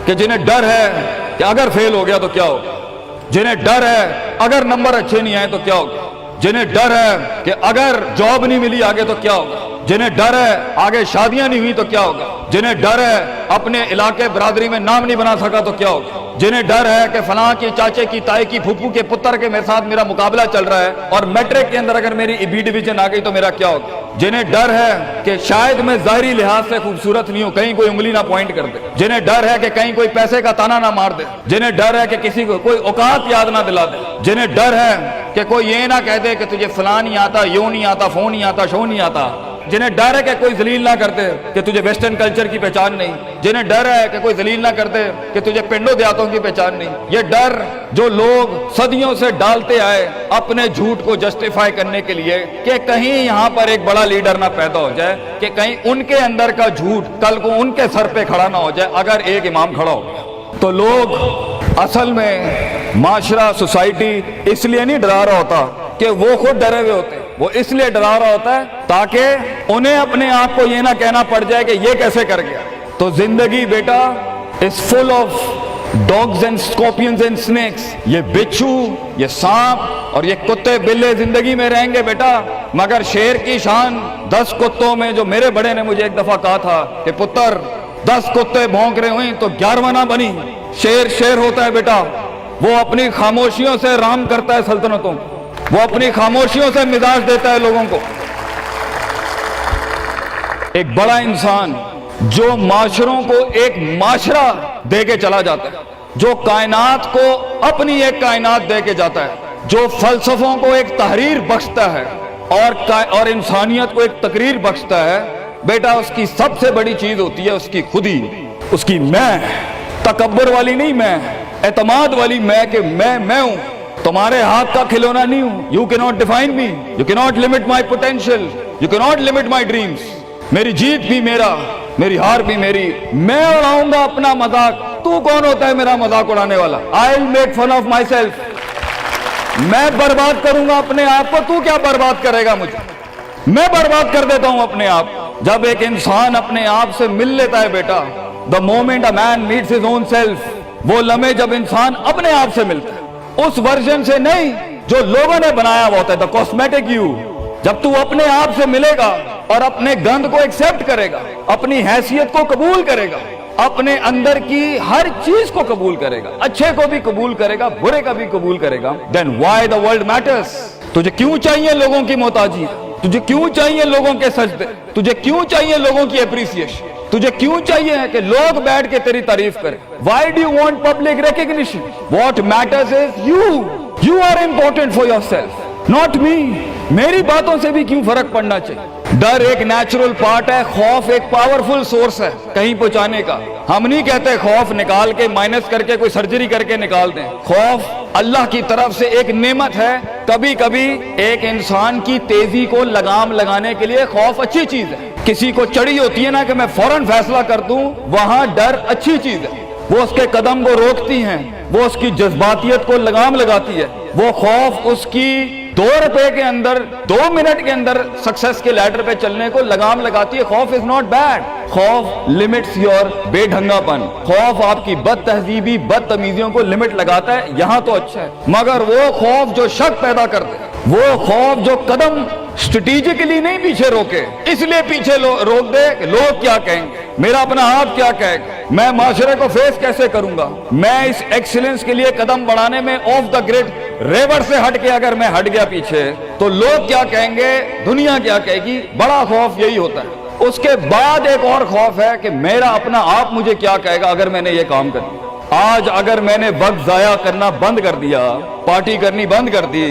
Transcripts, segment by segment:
کہ جنہیں ڈر ہے کہ اگر فیل ہو گیا تو کیا ہوگا، جنہیں ڈر ہے اگر نمبر اچھے نہیں آئے تو کیا ہوگا، جنہیں ڈر ہے کہ اگر جاب نہیں ملی آگے تو کیا ہوگا، جنہیں ڈر ہے آگے شادیاں نہیں ہوئی تو کیا ہوگا، جنہیں ڈر ہے اپنے علاقے برادری میں نام نہیں بنا سکا تو کیا ہوگا، جنہیں ڈر ہے کہ فلاں کی چاچے کی تائی کی پھپھو کے پتر کے میرے ساتھ میرا مقابلہ چل رہا ہے اور میٹرک کے اندر اگر میری بی ڈویژن آ گئی تو میرا کیا ہوگا، جنہیں ڈر ہے کہ شاید میں ظاہری لحاظ سے خوبصورت نہیں ہوں، کہیں کوئی انگلی نہ پوائنٹ کر دے، جنہیں ڈر ہے کہ کہیں کوئی پیسے کا تانا نہ مار دے، جنہیں ڈر ہے کہ کسی کو کوئی اوقات یاد نہ دلا دے، جنہیں ڈر ہے کہ کوئی یہ نہ کہہ دے کہ تجھے فلاں نہیں آتا، یوں نہیں آتا، فون نہیں آتا، شو نہیں آتا، جنہیں ڈر ہے کہ کوئی ذلیل نہ کرتے کہ تجھے ویسٹرن کلچر کی پہچان نہیں، جنہیں ڈر ہے کہ کوئی ذلیل نہ کرتے کہ تجھے پنڈوں دیہاتوں کی پہچان نہیں، یہ ڈر جو لوگ صدیوں سے ڈالتے آئے اپنے جھوٹ کو جسٹیفائی کرنے کے لیے کہ کہیں یہاں پر ایک بڑا لیڈر نہ پیدا ہو جائے، کہ کہیں ان کے اندر کا جھوٹ کل کو ان کے سر پہ کھڑا نہ ہو جائے اگر ایک امام کھڑا ہو گیا، تو لوگ اصل میں معاشرہ سوسائٹی اس لیے نہیں ڈرا رہا ہوتا کہ وہ خود ڈرے ہوئے ہوتے، وہ اس لیے ڈرا رہا ہوتا ہے تاکہ انہیں اپنے آپ کو یہ نہ کہنا پڑ جائے کہ یہ کیسے کر گیا۔ تو زندگی بیٹا is full of dogs and scorpions and snakes، یہ بچھو، یہ سانپ اور یہ کتے بلے زندگی میں رہیں گے بیٹا، مگر شیر کی شان 10 کتوں میں، جو میرے بڑے نے مجھے ایک دفعہ کہا تھا کہ پتر 10 کتے بھونک رہے ہوئیں تو 11واں نہ بنی، شیر شیر ہوتا ہے بیٹا، وہ اپنی خاموشیوں سے رام کرتا ہے سلطنتوں، وہ اپنی خاموشیوں سے مزاج دیتا ہے لوگوں کو۔ ایک بڑا انسان جو معاشروں کو ایک معاشرہ دے کے چلا جاتا ہے، جو کائنات کو اپنی ایک کائنات دے کے جاتا ہے، جو فلسفوں کو ایک تحریر بخشتا ہے اور انسانیت کو ایک تقریر بخشتا ہے، بیٹا اس کی سب سے بڑی چیز ہوتی ہے اس کی خودی، اس کی میں، تکبر والی نہیں میں، اعتماد والی میں، کہ میں ہوں، تمہارے ہاتھ کا کھلونا نہیں ہوں، you cannot define me, you cannot limit my potential, you cannot limit my dreams، میری جیت بھی میرا، میری ہار بھی میری، میں اڑاؤں گا اپنا مذاق، تو کون ہوتا ہے میرا مذاق اڑانے والا، I'll make fun of myself، میں برباد کروں گا اپنے آپ کو، تو کیا برباد کرے گا مجھے، میں برباد کر دیتا ہوں اپنے آپ۔ جب ایک انسان اپنے آپ سے مل لیتا ہے بیٹا، the moment a man meets his own self، وہ لمحے جب انسان اپنے آپ سے ملتا ہے، اس ورژن سے نہیں جو لوگوں نے بنایا ہوا ہوتا ہے، the cosmetic you، جب تو اپنے آپ سے ملے گا اور اپنے گند کو ایکسپٹ کرے گا، اپنی حیثیت کو قبول کرے گا، اپنے اندر کی ہر چیز کو قبول کرے گا، اچھے کو بھی قبول کرے گا، برے کا بھی قبول کرے گا، then why the world matters، تجھے کیوں چاہیے لوگوں کی محتاجی، تجھے کیوں چاہیے لوگوں کے سجدے، تجھے کیوں چاہیے لوگوں کی اپریسیشن، تجھے کیوں چاہیے کہ لوگ بیٹھ کے تیری تعریف کریں، why do you want public recognition، what matters is you are important for yourself، not me، میری باتوں سے بھی کیوں فرق پڑنا چاہیے۔ ڈر ایک نیچرل پارٹ ہے، خوف ایک پاورفل سورس ہے کہیں پہنچانے کا۔ ہم نہیں کہتے خوف نکال کے مائنس کر کے کوئی سرجری کر کے نکال دیں، خوف اللہ کی طرف سے ایک نعمت ہے۔ کبھی کبھی ایک انسان کی تیزی کو لگام لگانے کے لیے خوف اچھی چیز ہے۔ کسی کو چڑھی ہوتی ہے نا کہ میں فوراً فیصلہ کر دوں، وہاں ڈر اچھی چیز ہے، وہ اس کے قدم کو روکتی ہیں، وہ اس کی جذباتیت کو لگام لگاتی ہے۔ وہ خوف اس کی 2 روپے کے اندر 2 منٹ کے اندر سکسس کے لیڈر پہ چلنے کو لگام لگاتی ہے۔ خوف از ناٹ بیڈ، خوف لمٹس یور بے ڈھنگا پن، خوف آپ کی بد تہذیبی بد تمیزیوں کو لمٹ لگاتا ہے، یہاں تو اچھا ہے۔ مگر وہ خوف جو شک پیدا کر دے، وہ خوف جو قدم اسٹریٹجکلی نہیں پیچھے روکے، اس لیے پیچھے روک دے کہ لوگ کیا کہیں گے، میرا اپنا آپ کیا کہے گا، میں معاشرے کو فیس کیسے کروں گا، میں اس ایکسیلنس کے لیے قدم بڑھانے میں آف دا گریڈ ریور سے ہٹ کے اگر میں ہٹ گیا پیچھے تو لوگ کیا کہیں گے، دنیا کیا کہے گی۔ بڑا خوف یہی ہوتا ہے۔ اس کے بعد ایک اور خوف ہے کہ میرا اپنا آپ مجھے کیا کہے گا اگر میں نے یہ کام کر دیا۔ آج اگر میں نے وقت ضائع کرنا بند کر دیا، پارٹی کرنی بند کر دی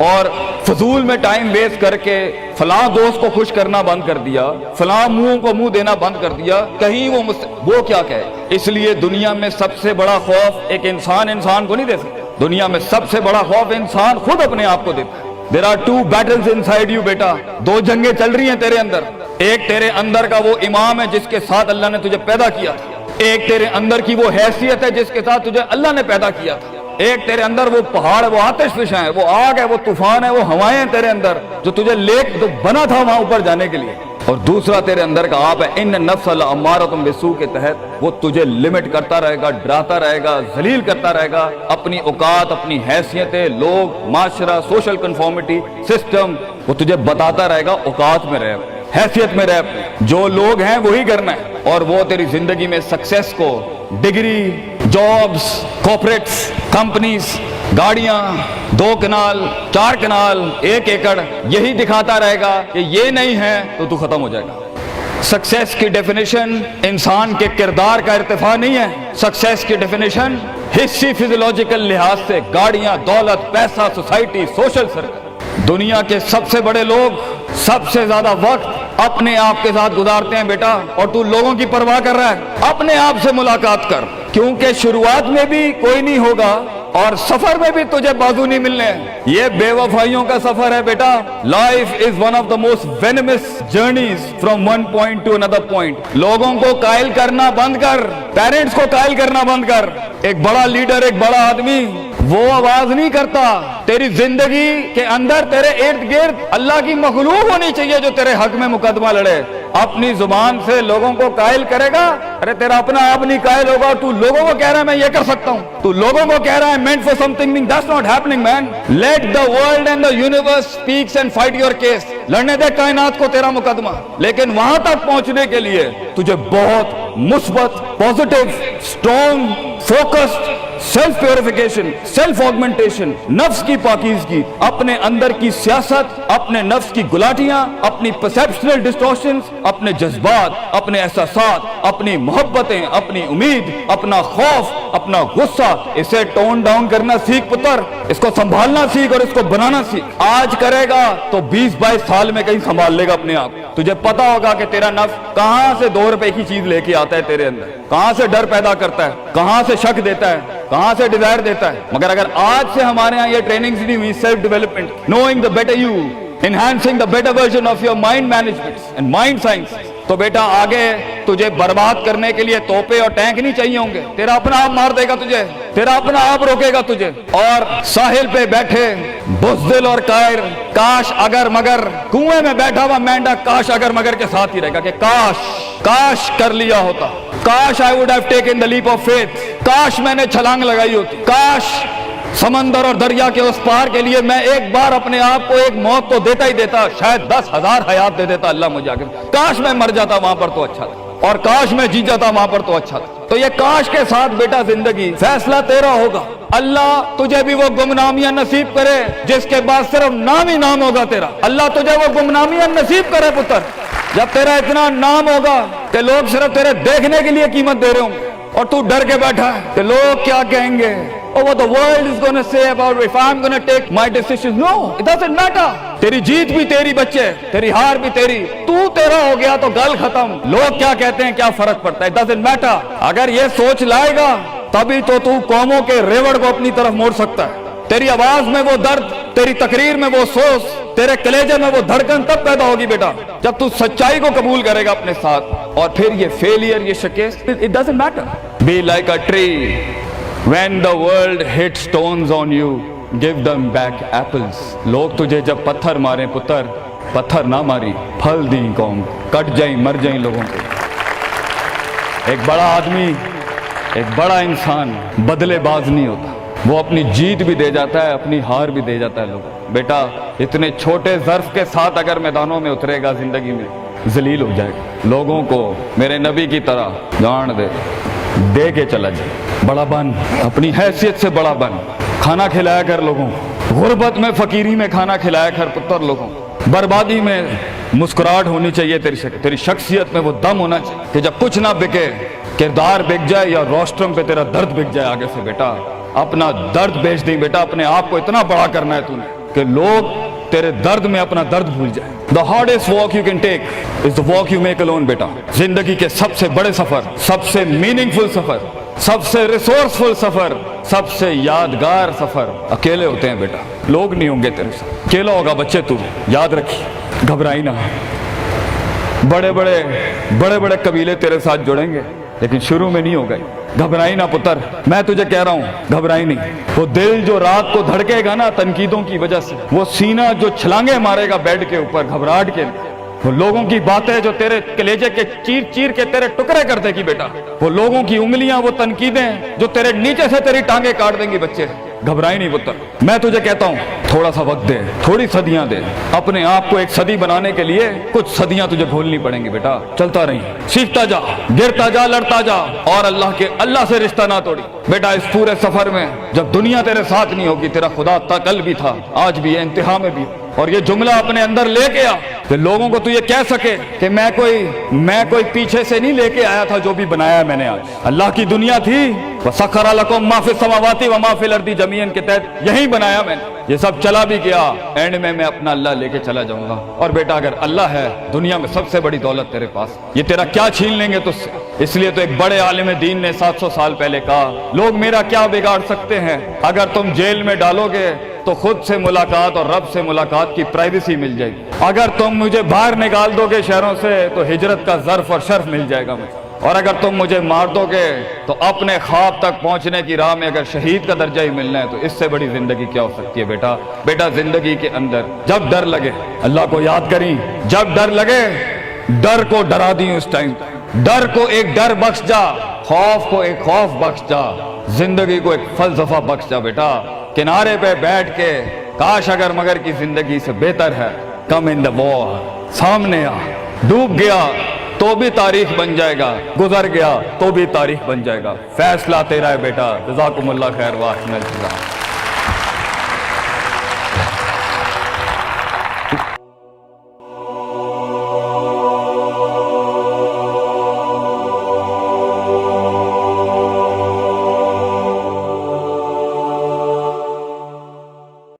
اور فضول میں ٹائم ویسٹ کر کے فلاں دوست کو خوش کرنا بند کر دیا، فلاں منہ کو منہ دینا بند کر دیا، کہیں وہ کیا کہے۔ اس لیے دنیا میں سب سے بڑا خوف ایک انسان کو نہیں دے سکتا، دنیا میں سب سے بڑا خوف انسان خود اپنے آپ کو دیتا ہے۔ There are 2 battles inside you بیٹا، 2 جنگیں چل رہی ہیں تیرے اندر۔ ایک تیرے اندر کا وہ امام ہے جس کے ساتھ اللہ نے تجھے پیدا کیا تھا، ایک تیرے اندر کی وہ حیثیت ہے جس کے ساتھ تجھے اللہ نے پیدا کیا تھا، ایک تیرے اندر وہ پہاڑ ہے، وہ آتش فشاں ہے، وہ آگ ہے، وہ طوفان ہے، وہ ہوائیں ہیں تیرے اندر جو تجھے تو بنا تھا وہاں اوپر جانے کے لیے۔ اور دوسرا تیرے اندر کا آپ ہے ان نفس الامارۃ بالسوء کے تحت وہ تجھے لمٹ کرتا رہے گا، ڈراتا رہے گا، ذلیل کرتا رہے گا، اپنی اوقات، اپنی حیثیتیں، لوگ، معاشرہ، سوشل کنفارمیٹی، سسٹم، وہ تجھے بتاتا رہے گا اوقات میں رہ، حیثیت میں رہ، جو لوگ ہیں وہی کرنا ہے، اور وہ تیری زندگی میں سکسیس کو ڈگری، جابز، کارپوریٹس، کمپنیز، گاڑیاں، 2 کنال، 4 کنال، 1 ایکڑ، یہی دکھاتا رہے گا کہ یہ نہیں ہے تو ختم ہو جائے گا۔ سکسیس کی ڈیفینیشن انسان کے کردار کا ارتفاع نہیں ہے، سکسیس کی ڈیفینیشن حصی فزیولوجیکل لحاظ سے گاڑیاں، دولت، پیسہ، سوسائٹی، سوشل سرکل۔ دنیا کے سب سے بڑے لوگ سب سے زیادہ وقت اپنے آپ کے ساتھ گزارتے ہیں بیٹا، اور تو لوگوں کی پرواہ کر رہا ہے، اپنے آپ سے ملاقات کر، کیونکہ شروعات میں بھی کوئی نہیں ہوگا اور سفر میں بھی تجھے بازو نہیں ملنے۔ یہ بے وفائیوں کا سفر ہے بیٹا۔ Life is one of the most venomous journeys from one point to another point. لوگوں کو قائل کرنا بند کر، پیرنٹس کو قائل کرنا بند کر۔ ایک بڑا لیڈر، ایک بڑا آدمی وہ آواز نہیں کرتا، تیری زندگی کے اندر تیرے ارد گرد اللہ کی مخلوق ہونی چاہیے جو تیرے حق میں مقدمہ لڑے۔ اپنی زبان سے لوگوں کو قائل کرے گا، ارے تیرا اپنا آپ نہیں قائل ہوگا، تو لوگوں کو کہہ رہا ہے میں یہ کر سکتا ہوں، تو لوگوں کو کہہ رہا ہے meant for something, that's not happening man. Let the world and the universe speaks and fight your case. لڑنے دے کائنات کو تیرا مقدمہ، لیکن وہاں تک پہنچنے کے لیے تجھے بہت مثبت، positive, strong, focused, self purification, self augmentation, نفس کی پاکیزگی، اپنے اندر کی سیاست، اپنے نفس کی گلاٹیاں، اپنی پرسیپشنل ڈسٹورشنز، اپنے جذبات، اپنے احساسات، اپنی محبتیں، اپنی امید، اپنا خوف، اپنا غصہ، اسے ٹون ڈاؤن کرنا سیکھ پتر، اس کو سنبھالنا سیکھ اور اس کو بنانا سیکھ۔ آج کرے گا تو 20-22 سال میں کہیں سنبھال لے گا اپنے آپ۔ تجھے پتا ہوگا کہ تیرا نفس کہاں سے 2 روپے کی چیز لے کے آتا ہے تیرے اندر، کہاں سے ڈر پیدا کرتا ہے، کہاں سے شک دیتا ہے، کہاں سے ڈیزائر دیتا ہے۔ مگر اگر آج سے ہمارے ہاں یہ ٹریننگز نہیں ہوئی، self development, knowing the better you, enhancing the better version of your mind management and mind science, تو بیٹا آگے تجھے برباد کرنے کے لیے توپے اور ٹینک نہیں چاہیے ہوں گے، تیرا اپنا آپ مار دے گا تجھے، تیرا اپنا آپ روکے گا تجھے۔ اور ساحل پہ بیٹھے بزدل اور قائر، کاش اگر مگر، کنویں میں بیٹھا ہوا مینڈک کاش اگر مگر کے ساتھ ہی رہے گا کہ کاش کر لیا ہوتا، کاش I would have taken the leap of faith، کاش میں نے چھلانگ لگائی ہوتی، کاش سمندر اور دریا کے اس پار کے لیے میں ایک بار اپنے آپ کو ایک موت تو دیتا ہی دیتا، شاید 10,000 حیات دے دیتا اللہ مجھے آگے، کاش میں مر جاتا وہاں پر تو اچھا تھا، اور کاش میں جی جاتا وہاں پر تو اچھا تھا۔ تو یہ کاش کے ساتھ بیٹا زندگی، فیصلہ تیرا ہوگا۔ اللہ تجھے بھی وہ گمنامیاں نصیب کرے جس کے بعد صرف نام ہی نام ہوگا تیرا، اللہ تجھے وہ گمنامیاں نصیب کرے پتر، جب تیرا اتنا نام ہوگا کہ لوگ صرف تیرے دیکھنے کے لیے قیمت دے رہے ہوں گے، اور تو ڈر کے بیٹھا ہے کہ لوگ کیا کہیں گے، or what the world is going to say about if I'm going to take my decisions. No, it doesn't matter. تیری جیت بھی تیری بچے، تیری ہار بھی تیری، تو تیرا ہو گیا تو گل ختم، لوگ کیا کہتے ہیں کیا فرق پڑتا ہے، it doesn't matter۔ اگر یہ سوچ لائے گا تبھی تو قوموں کے ریوڑ کو اپنی طرف موڑ سکتا ہے۔ تیری آواز میں وہ درد، تیری تقریر میں وہ سوز، تیرے کلیجے میں وہ دھڑکن تب پیدا ہوگی بیٹا جب تو سچائی کو قبول کرے گا اپنے ساتھ، اور پھر یہ فیلئر، یہ شکست، it doesn't matter۔ Be like a tree when the world hits stones on you, give them back apples۔ لوگ تجھے جب پتھر ماریں پتر، پتھر نہ ماری، پھل دیں قوم، کٹ جائیں مر جائیں لوگوں کو۔ ایک بڑا آدمی، ایک بڑا انسان بدلے باز نہیں ہوتا، وہ اپنی جیت بھی دے جاتا ہے، اپنی ہار بھی دے جاتا ہے لوگوں۔ بیٹا اتنے چھوٹے ظرف کے ساتھ اگر میدانوں میں اترے گا زندگی میں، ذلیل ہو جائے گا، لوگوں کو میرے نبی کی طرح جان دے کے چلا جائے، بڑا بن، اپنی حیثیت سے بڑا بن، کھانا کھلایا کر لوگوں، غربت میں فقیری میں کھانا کھلایا کر پتر لوگوں، بربادی میں مسکراہٹ ہونی چاہیے تیری شخصیت میں وہ دم ہونا چاہیے کہ جب کچھ نہ بکے، کردار بک جائے یا روسٹرم پہ تیرا درد بک جائے آگے سے، بیٹا اپنا درد بیچ دیں بیٹا، اپنے آپ کو اتنا بڑا کرنا ہے تم نے کہ لوگ تیرے درد میں اپنا درد بھول جائے۔ The hardest walk you can take is the walk you make alone بیٹا۔ زندگی کے سب سے بڑے سفر، سب سے میننگ فل سفر، سب سے ریسورسفل سفر، سب سے یادگار سفر اکیلے ہوتے ہیں بیٹا، لوگ نہیں ہوں گے تیرے ساتھ، اکیلا ہوگا بچے تو، یاد رکھیے، گھبرائی نہ۔ بڑے بڑے قبیلے تیرے ساتھ جڑیں گے لیکن شروع میں نہیں ہوگا، گھبرائی نہ پتر، میں تجھے کہہ رہا ہوں گھبرائی نہیں۔ وہ دل جو رات کو دھڑکے گا نا تنقیدوں کی وجہ سے، وہ سینہ جو چھلانگے مارے گا بیڈ کے اوپر گھبراہٹ کے، وہ لوگوں کی باتیں جو تیرے کلیجے کے چیر چیر کے تیرے ٹکڑے کر دے گی بیٹا، وہ لوگوں کی انگلیاں، وہ تنقیدیں جو تیرے نیچے سے تیری ٹانگیں کاٹ دیں گی بچے، گھبرائی نہیں پتر۔ میں تجھے کہتا ہوں تھوڑا سا وقت دے، تھوڑی صدیاں دے، اپنے آپ کو ایک صدی بنانے کے لیے کچھ صدیاں تجھے گھولنی پڑیں گی بیٹا، چلتا رہی، سیکھتا جا، گرتا جا، لڑتا جا، اور اللہ سے رشتہ نہ توڑی بیٹا۔ اس پورے سفر میں جب دنیا تیرے ساتھ نہیں ہوگی، تیرا خدا تھا، کل بھی تھا، آج بھی ہے، انتہا میں بھی، اور یہ جملہ اپنے اندر لے کے آ کہ لوگوں کو تو یہ کہہ سکے کہ میں کوئی پیچھے سے نہیں لے کے آیا تھا، جو بھی بنایا میں نے آج اللہ کی دنیا تھی، وَسَخَّرَ لَكُم مَّا فِي السَّمَاوَاتِ وَمَا فِي الْأَرْضِ جَمِيعًا کے تحت یہی بنایا میں نے، یہ سب چلا بھی گیا، اینڈ میں اپنا اللہ لے کے چلا جاؤں گا۔ اور بیٹا اگر اللہ ہے دنیا میں سب سے بڑی دولت تیرے پاس، یہ تیرا کیا چھین لیں گے تجھ سے؟ اس لیے تو ایک بڑے عالم دین نے 700 سال پہلے کہا، لوگ میرا کیا بگاڑ سکتے ہیں؟ اگر تم جیل میں ڈالو گے تو خود سے ملاقات اور رب سے ملاقات کی پرائیویسی مل جائے گی، اگر تم مجھے باہر نکال دو گے شہروں سے تو ہجرت کا ظرف اور شرف مل جائے گا مجھے، اور اگر تم مجھے مار دو گے تو اپنے خواب تک پہنچنے کی راہ میں اگر شہید کا درجہ ہی ملنا ہے تو اس سے بڑی زندگی کیا ہو سکتی ہے بیٹا زندگی کے اندر جب ڈر لگے اللہ کو یاد کریں، جب ڈر لگے ڈر کو ڈرا دیں، اس ٹائم ڈر کو ایک ڈر بخش جا، خوف کو ایک خوف بخش جا، زندگی کو ایک فلسفہ بخش جا بیٹا۔ کنارے پہ بیٹھ کے کاش اگر مگر کی زندگی سے بہتر ہے، کم ان دا وار، سامنے آ، ڈوب گیا تو بھی تاریخ بن جائے گا، گزر گیا تو بھی تاریخ بن جائے گا، فیصلہ تیرا ہے بیٹا۔ جزاکم اللہ خیر واحسن الجزاء۔